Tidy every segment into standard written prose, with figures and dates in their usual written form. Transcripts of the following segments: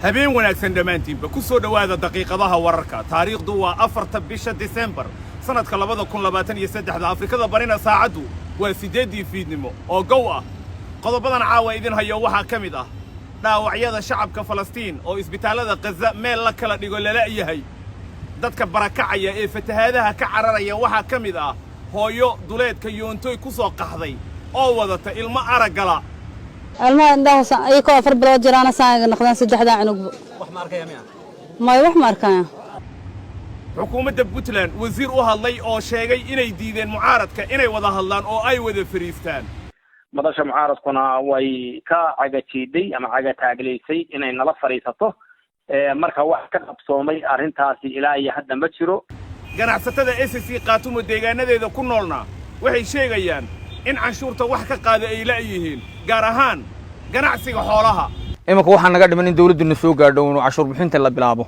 habeen wanaagsan dhammaantiinba ku soo dhowaada daqiiqadaha wararka taariikhdu waa 4 bisha December sanadka 2023 Afrikada barina saacadu waa 8 fiidnimo oo gow ah qodobadan caawa idin hayo waxa kamid ah dhaawacyada shacabka Falastiin oo isbitaalada Gaza meel la kala dhigo lala yahay dadka barakacaya ee fatahaadaha ka cararaya waxa kamid ah hooyo duleedka yoontoy ku soo qaxday oo wadata ilmo aragala الماء ده يكون أفر بلاد جيران ساعة نخدم سجح ده عنق ما يروح ماركان حكومة بوتلان وزير وهاللي أو شيء إني ديدن معارضك إني وده هاللان أو أي وده فريستان مدرش معارض كنا وي كعجتي دي أما عجت عجليسي إني نلا فريسته مركا واحد كتب صومي أرنتاسي إلى أي حد مبشرو جناح ستة SSC قاتم الدجاجة إذا كنا لنا وحي شيء جيان إن عشورته وحكة قادة إلى أيهين جارهان ganacsiga xoolaha imaka waxaan naga dhiman in dawladdu na soo gaadho oo cashuur bixinta la bilaabo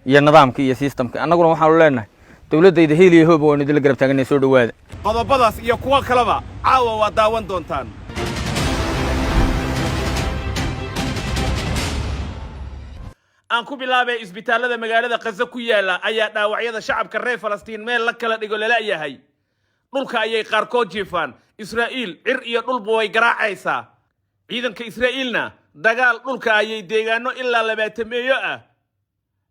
iyo nidaamka iyo systemka annaguna waxaan leenahay dawladayda heeliyo hoob oo nidil garab taaganay soo dhawaada qodobadaas iyo kuwa kaleba caawa waa daawan doontaan aan ku bilaabay isbitaalada magaalada Gaza ku yaala ayaa dhaawacyada shacabka reer Falastiin meel la kala dhigo la yahay dhulka ayay qaarkood jiifaan Israa'iil cir iyo dhulba way garaacaysaa ciidanka Israa'iilna dagaal dhulka ayay deegaano ilaa 20 ah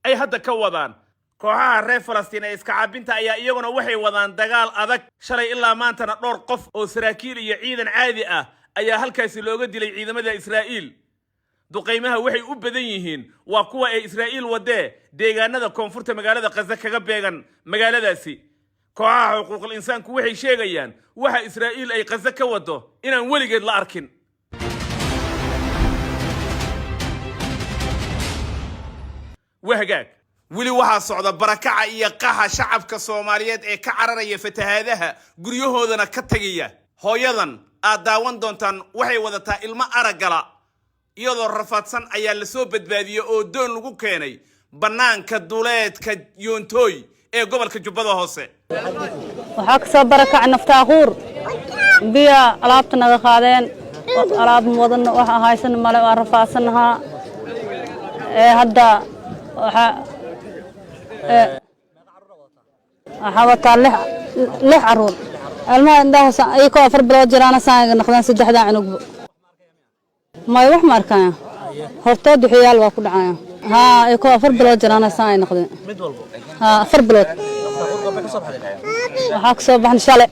ay hadda ka wadaan kooxaha reer Falastiin ee iska caabinta ayaa iyaguna waxay wadaan dagaal adag shalay ilaa maantana dhowr qof oo saraakiil iyo ciidan caadi ah ayaa halkaasi looga dilay ciidamada Israa'iil duqeymaha waxay u badan yihiin waa kuwa ay Israa'iil wadee deegaanada koonfurta magaalada Gaza kaga beegan magaaladaasi kooxaha xuquuqul insaanku waxay sheegayaan waxa Israa'iil ay Gaza ka wado inaan weligeed la arkin وهجاك ولي واحد صعد بركة يقاها شعب كصوماليات كعررية فتهادها قريوه ذنا كتجية هايضا أداون دونتان وحي وذتا إلما أرجلا يضر رفاتسن أيال سوبت بادية أو دون لقو كيني بنان كدولات كيونتوي قبل كجبضة هوسي وحكسب بركة نفتاخور بيا ألعابتنا غخادين ألعاب موضن وها هايسن مالي وعرفاتسنها هدا حاولت لح عرور الماء ده يكون أفر بلاد جيران ساعة نخدم سجح ده عنق ما يروح ماركان هرتاد حيال وكل عام ها يكون أفر بلاد جيران ساعة نخدم ها أفر بلاد وحاك صباح نشالة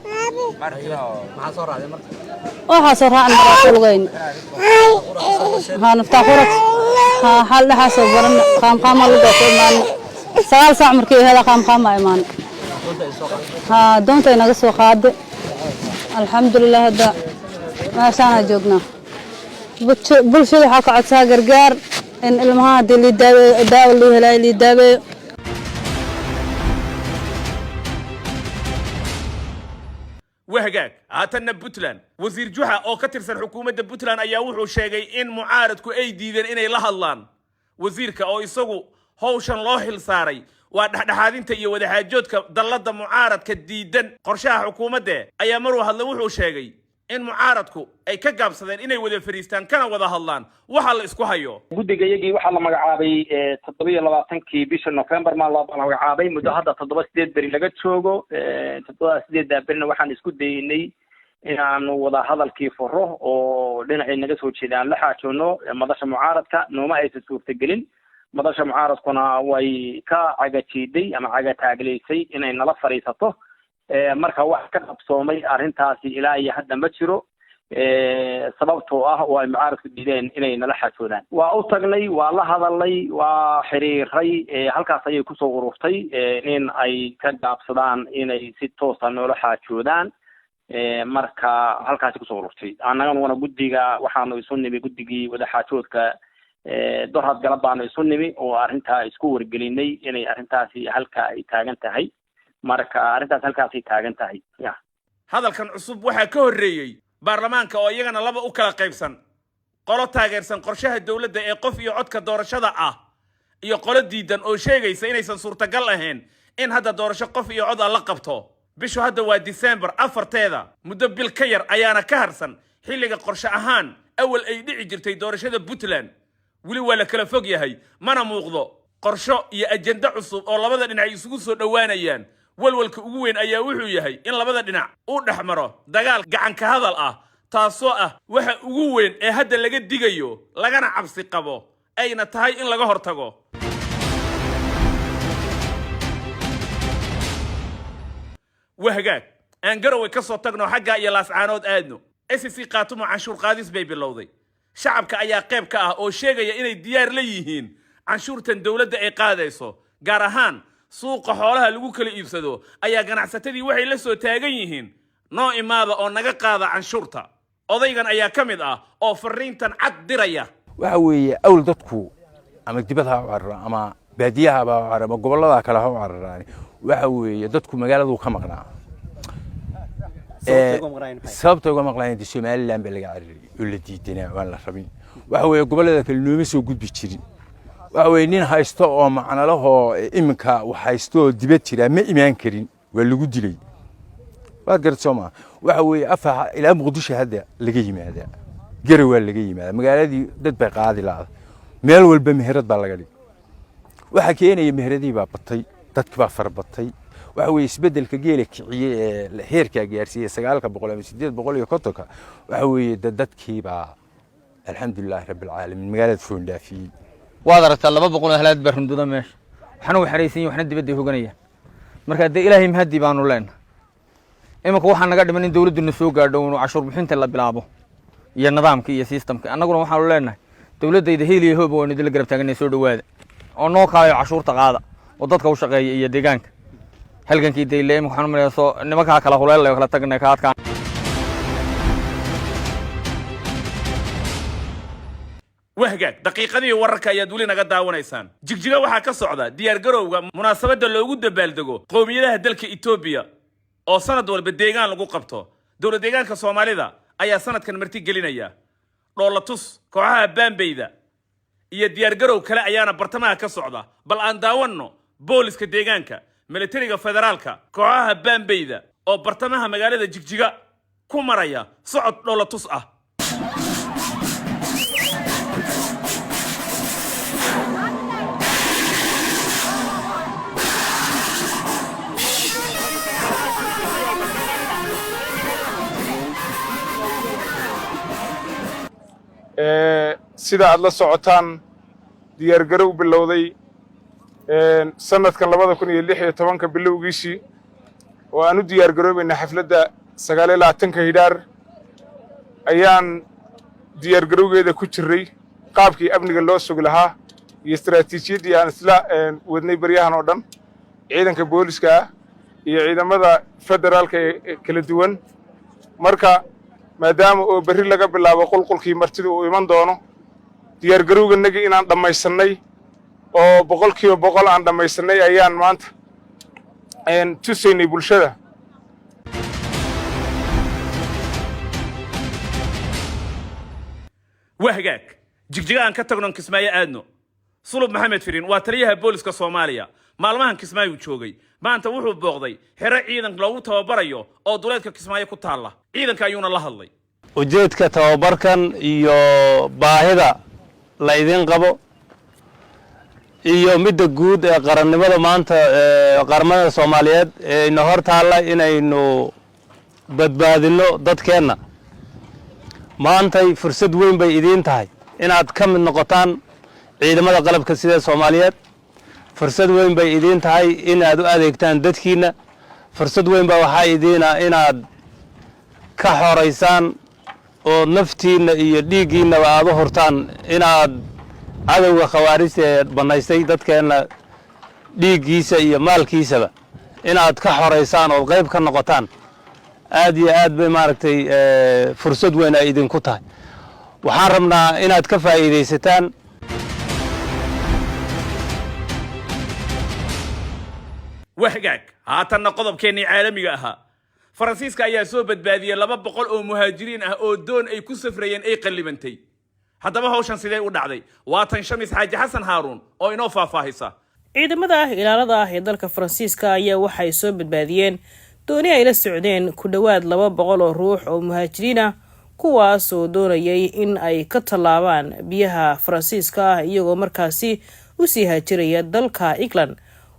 وحاصرها عن مرات الغين ها نفتحورك ها حال حاسب ورن قام الله دكتور سؤال ساعة مركي هذا قام إيمان ها دونت ينقص وخاد الحمد لله هذا ما شانا جوجنا بلشوا حق عتسا قرقار إن المهاد اللي داو اللي هلا اللي داو وهجاك هاتنا بوتلان وزير جوحة أو كترسل حكومة بوتلان أيوحو شيء إن معارضكو أي ديدن إني لهاللان وزيرك أو يسوقو هوشان لوهل ساري وحدحادين تيو ودحاجوتك ضلد معارض كديدن قرشاها حكومة ده أي مرو هالوحو شيء إن معارضكو أي كجاب صدين إني وذا فريستان كان وذا هاللان وحال إسكو هيو guddiga yagii waxa la magacaabay 27 bisha November ma la magacaabay muddo hadda 7 beri laga joogo 7 berina waxaan isku daynay inaan wada hadalkii furo oo dhinacii naga soo jeedaan la xaajoono madasha mucaaradka nooma aysan suurtagelin madasha mucaaradkuna way ka cagajiiday ama cagataagileysay inay nala fariisato marka wax ka qabsoomay arintaasi ilaa iyo hadda ma jiro sababtoo ah oo ay mucaaradku diideen inay nala xajoodaan waa u tagnay waa la hadalay waa xiriiray halkaas ayay ku soo ururtay in ay ka gaabsadaan inay si toos ah noola xajoodaan marka halkaas ku soo ururtay annagana guddiga waxaanu isu nimi guddigii wada xajoodka dorhad galab baanu isu nimi oo arinta isku wargelinay inay arintaasi halka ay taagan tahay marka arintaas halkaas ay taagan tahay hadalkan cusub waxa ka horeeyay baarlamaanka oo iyagana laba u kala qaybsan qolo taageersan qorshaha dawladda ee qof iyo codka doorashada ah iyo qolo diidan oo sheegaysa inaysan suurtagal ahayn in hadda doorasho qof iyo cod la qabto bishu hadda waa December 4teeda muddo bil ka yar ayaana ka harsan xilliga qorshe ahaan awal ay dhici jirtay doorashada Puntland weli waa la kala fog yahay mana muuqdo qorsho iyo ajenda cusub oo labada dhinac isugu soo dhawaanayaan walwalka ugu weyn ayaa wuxuu yahay in labada dhinac uu dhaxmaro dagaal gacan ka hadal ah taasoo ah waxa ugu weyn ee hadda laga digayo lagana cabsi qabo ayna tahay in laga hortago wahagaag aan garowe ka soo tagno xagga iyo laascaanood aadno SSC qaatumo canshuur qaadis bay bilowday shacabka ayaa qayb ka ah oo sheegaya inay diyaar la yihiin canshuurtan dawladda ay qaadayso gaar ahaan suuqa xoolaha lagu kala iibsado ayaa ganacsatadii waxay la soo taagan yihiin noo imaada oo naga qaada canshuurta odaygan ayaa ka mid ah oo fariintan cad diraya waxa weeye awl dadku ama dibadha u carara ama baadiyaha ba u carara ama gobolada kale ha u cararaan waxa weeye dadku magaaladu ka maqnaa sababta uga maqlaayeen Soomaaliland baa laga cararay oo la diidanaa waan la rabin waxa weeye gobolada kale nooma soo gudbi jirin waxa weeye nin haysto oo macna laho iminka wax haysto dibad jira ma iimaan karin waa lagu dilay waa garsooma waxa weeye afa ila Muqdisho hadda laga yimaada garowe laga yimaada magaaladii dad bay qaadi lahayd meel walba meherad baa laga dhigay waxa keenaya meheradii baa batay dadkii baa farbatay waxa weeye isbedelka geela kiciye ee heerka gaarsiiyay 900 ama 850 waxa weeye dadkii baa alxamdulillah rabbil caalamiin magaalada foondaafi waad aragtaa 200 halaad barunduda meesha waxna way xareysan waxna dibadda hoganaya marka de ilaahay mahadi baanu leenahay imika waxa naga dhiman in dawladdu soo gaadho oo cashuur bixinta la bilaabo iyo nidaamka iyo systemka annaguna waxaanu leenahay dawladayda heeliye hoob oo nidil garab taagan soo dhawaada oo noo kaayo cashuurta qaada oo dadka u shaqeeya iyo deegaanka halkankii deeylay waxaan marayso nimanka kala huleelay kala tagnay ka adkaan wahagaag daqiiqadii wararka ayaa weli naga daawanaysaan jigjiga waxaa ka socda diyaar garowga munaasabada loogu dabaaldego qowmiyadaha dalka Itoobiya oo sanad walba deegaan lagu qabto dawlad deegaanka Soomaalida ayaa sanadkan marti gelinaya dhoolatus kooxaha baanbayda iyo diyaar garow kale ayaana bartamaha ka socda bal aan daawano booliska deegaanka militariga federaalka kooxaha baanbayda oo bartamaha magaalada jigjiga ku maraya socod dhoolatus ah sida aad la socotaan diyaar garow bilowday sanadkan 2016 bilowgiisii oo aan u diyaar garoobayna xafladda 29 hidhaar ayaan diyaar garowgeeda ku jiray qaabkii amniga loo sugi lahaa iyo istiraatiijiyadii aan isla wadnay baryahan oo dhan ciidanka booliska iyo ciidamada federaalka ee kala duwan marka maadaama oo berri laga bilaabo qulqulkii martida uu iman doono diyaar garowganagii inaan dhammaysanay oo 100% aan dhammaysanay ayaan maanta tusaynay bulshada wahagaag jigjiga aan ka tagno Kismaayo aadno Sulub Maxamed Firin waa taliyaha booliska Soomaaliya maalmahan Kismaayo joogay maanta wuxuu booqday xero ciidan loogu tababarayo oo duleedka Kismaayo ku taala ciidanka ayuuna la hadlay ujeedka tababarkan iyo baahida la idin qabo iyo midda guud ee qarannimada maanta qaramada Soomaaliyeed ee ina hor taala inaynu badbaadino dadkeena maanta fursad weyn bay idin tahay inaad ka mid noqotaan ciidamada qalabka sida Soomaaliyeed fursad weyn bay idin tahay inaad u adeegtaan dadkiina fursad weyn baa waxa idina inaad ka xoreysaan oo naftiina iyo dhiigiina aad u hortaan inaad cadawga khawaarijta banaystay dadkeena dhiigiisa iyo maalkiisaba inaad ka xoreysaan oo qayb ka noqotaan aad iyo aad bay maaragtay fursad weyn ay idin ku tahay waxaan rabnaa inaad ka faa'iideysataan wahagaag haatanna qodobkeenii caalamiga ahaa Faransiiska ayaa soo badbaadiyay 200 oo muhaajiriin ah oo doon ay ku safrayeen ay qalibantay haddaba hawshan sidee u dhacday waa tan Shamis Xaaji Xasan Haaruun oo inoo faahfaahisa ciidamada ilaalada ah ee dalka Faransiiska ayaa waxay soo badbaadiyeen dooni ay la socdeen ku dhawaad 200 oo ruux oo muhaajiriin ah kuwaas oo doonayay in ay ka tallaabaan biyaha Faransiiska iyagoo markaasi u sii haajiraya dalka England.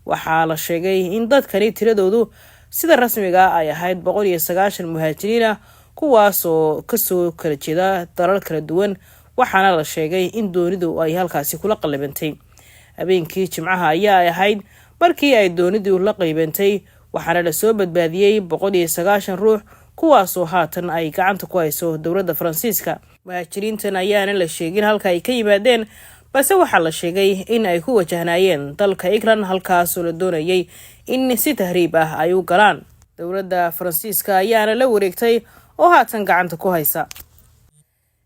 waxaa la sheegay in dadkani tiradoodu sida rasmiga ay ahayd 190 muhaajiriin ah kuwaas oo kasoo kala jeeda dalal kala duwan, waxaana la sheegay in doonidu ay halkaasi kula qalibantay. habeenkii Jimcaha ayaa ahayd markii ay doonidu la qalibantay, waxaana la soo badbaadiyay 190 ruux kuwaas oo haatan ay gacanta ku hayso dowladda Faransiiska. muhaajiriintan ayaana la sheegin halka ay ka yimaadeen, balse waxaa la sheegay in ay ku wajahnayeen dalka England halkaas oo la doonayay in si tahriib ah ay u galaan. dowladda Faransiiska ayaana la wareegtay oo haatan gacanta ku haysa.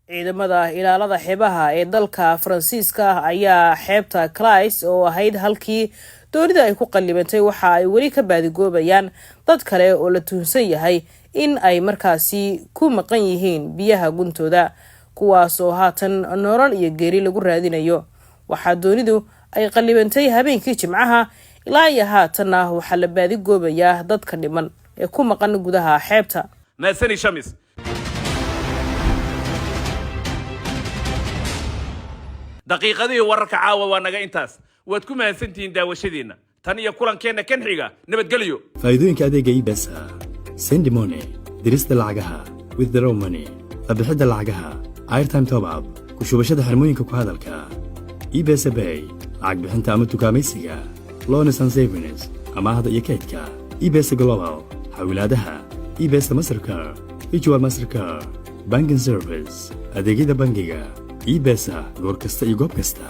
ciidamada ilaalada xeebaha ee dalka Faransiiska ayaa xeebta Calais oo ahayd halkii doonida ay ku qalibantay waxa ay weli ka baadigoobayaan dad kale oo la tuhunsan yahay in ay markaasi ku maqan yihiin biyaha guntooda, kuwaas oo haatan nolol iyo geeri lagu raadinayo. waxaa doonidu ay qalibantay habeenkii Jimcaha, ilaa iyo haatanna waxaa la baadigoobayaa dadka dhiman ee ku maqan gudaha xeebta. maasani shamis daqiiqadii wararka caawa waa naga intaas. waad ku mahadsantihiin daawashadiina. tan iyo kulankeena kan xiga nabadgelyo. faa'iidooyinka adeega e-pesa: send money, dirista lacagaha, withdraw money, qabixidda lacagaha, airtime top up, ku shubashada xirmooyinka ku hadalka, e-pesa Pay, lacag bixinta ama tukaamaysiga, loans and savings, amaahda iyo kaydka, e-pesa Global, xawilaadaha, e-pesa Mastercard, Virtual Mastercard, banking service, adeegyada bangiga, e-pesa goor kasta iyo goob kasta.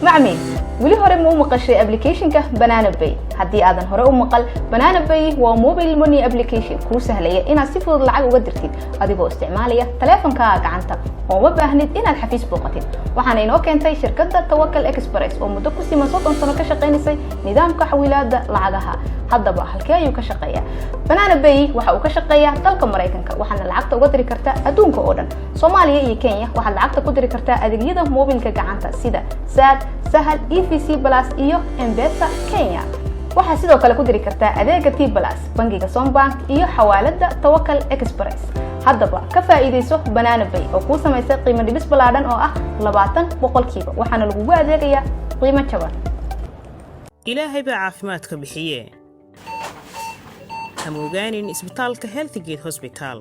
macmiil weli hore ma u maqashay application-ka Banana Pay? haddii aadan hore u maqal, Banana Pay waa mobile money application kuu sahlaya inaad si fudud lacag uga dirtid adigoo isticmaalaya taleefankaaga gacanta oo ma baahnid inaad xafiis booqatid. waxaana inoo keentay shirkadda Tawakkal Express oo muddo ku siman 30 sano ka shaqeynaysay nidaamka xawilaadda lacagaha. haddaba halkee ayuu ka shaqeeyaa? Banana Pay waxa uu ka shaqeeyaa dalka Mareykanka, waxaana lacagta uga diri kartaa adduunka oo dhan. Soomaaliya iyo Kenya waxaad lacagta ku diri kartaa adeegyada mobilka gacanta sida Sad, Sahal, EVC Plus iyo M-Pesa Kenya. waxaad sidoo kale ku diri kartaa adeega T+ bangiga Sombank iyo xawaalada Tawakkal Express. haddaba ka faa'iideyso Banana Pay oo ku sameysay qiimo dhibis balaadan oo ah 20%, waxaana lagu adeegayaa qiimo jaban. ilaahay baa caafimaadka bixiye. hamogaanin isbitaalka Healthgate Hospital.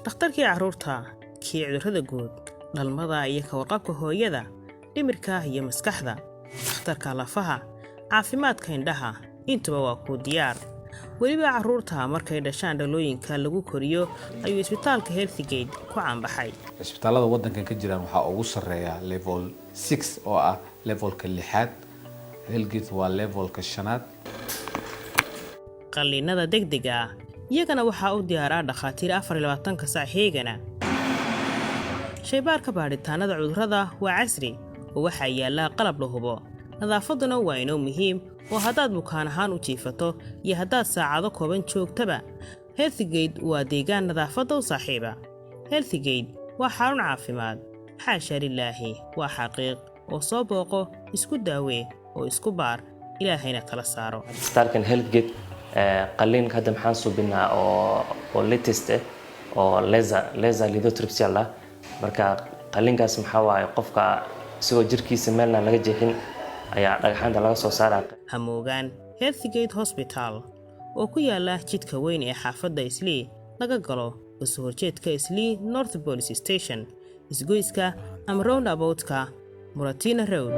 dhakhtarkii carruurta, kii cudurrada guud, dhalmada iyo ka warqabka hooyada, dhimirka iyo maskaxda, dhakhtarka lafaha, caafimaadka indhaha, intuba waa ku diyaar. weliba carruurta markay dhashaan dhalooyinka lagu koriyo ayuu isbitaalka Healthgate ku caanbaxay. isbitaalada waddankan ka jiraan waxaa ugu sarreeya level 6 oo ah levelka 6. Healthgate waa levelka 5. qalliinada degdega ah iyagana waxaa u diyaaraa dhakhaatiir 24 saac heegana. shaybaarka baadhitaanada cudurrada waa casri oo waxaa yaala qalab la hubo. nadaafaduna waa inoo muhiim oo haddaad bukaan ahaan u jiifato iyo haddaad saacado kooban joogtaba, Healthgate waa deegaan nadaafadda u saaxiiba. Healthgate waa xarun caafimaad, xaasha lilaahi, waa xaqiiq oo soo booqo, isku daawee oo isku baar, ilaahayna kala saaro. isbitaalkan Healthgate qalliinka hadda maxaan suubinaa oo latest oo laser lithotripsy la marka qalliinkaas maxaa waaye qofka isagoo jirkiisa meelna laga jeexin ayaa dhagaxaanta laga soo saaraa. hamoogaan Healthgate Hospital oo ku yaala jidka weyn ee xaafadda Islii laga galo soo horjeedka Islii North Police Station, isgoyska ama roundabout-ka Muratina Road.